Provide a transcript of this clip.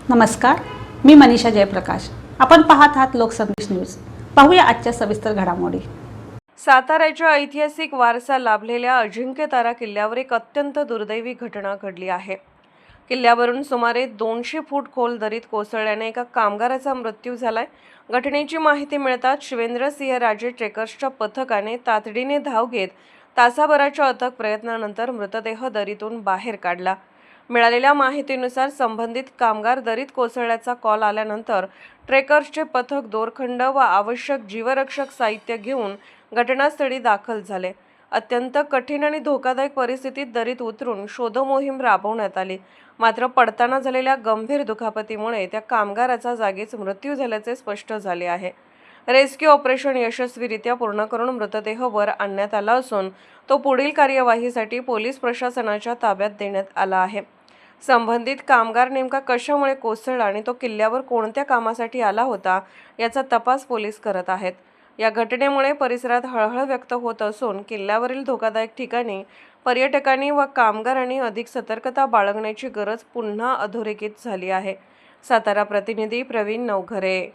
नमस्कार, मी मनीषा जयप्रकाश। आपण पाहत आहात लोकसंदेश न्यूज। पाहूया आजच्या सविस्तर घडामोडी। साताऱ्याच्या ऐतिहासिक वारसा लाभलेल्या अजिंक्यतारा किल्ल्यावर एक अत्यंत दुर्दैवी घटना घडली आहे। किल्ल्यावरून सुमारे 200 फूट खोल दरीत कोसळल्याने एका कामगाराचा मृत्यू झालाय। घटनेची माहिती मिळताच शिवेंद्रसिंह राजे ट्रेकर्सच्या पथकाने तातडीने धाव घेत तासाभराच्या अथक प्रयत्नानंतर मृतदेह दरीतून बाहेर काढला। मिळालेल्या माहितीनुसार संबंधित कामगार दरीत कोसळल्याचा कॉल आल्यानंतर ट्रेकर्सचे पथक दोरखंड व आवश्यक जीवरक्षक साहित्य घेऊन घटनास्थळी दाखल झाले। अत्यंत कठीण आणि धोकादायक परिस्थितीत दरीत उतरून शोधमोहीम राबवण्यात आली। मात्र पडताना झालेल्या गंभीर दुखापतीमुळे त्या कामगाराचा जागीच मृत्यू झाल्याचे स्पष्ट झाले आहे। रेस्क्यू ऑपरेशन यशस्वीरित्या पूर्ण करून मृतदेह वर आणण्यात आला असून तो पुढील कार्यवाहीसाठी पोलीस प्रशासनाच्या ताब्यात देण्यात आला आहे। संबंधित कामगार नेमका कशामुळे कोसळला आणि तो किल्ल्यावर कोणत्या कामासाठी आला होता याचा तपास पोलीस करत आहेत। या घटनेमुळे परिसरात हळहळ व्यक्त होत असून किल्ल्यावरील धोकादायक ठिकाणी पर्यटकांनी व कामगारांनी अधिक सतर्कता बाळगण्याची गरज पुन्हा अधोरेखित झाली आहे। सातारा प्रतिनिधी प्रवीण नवघरे।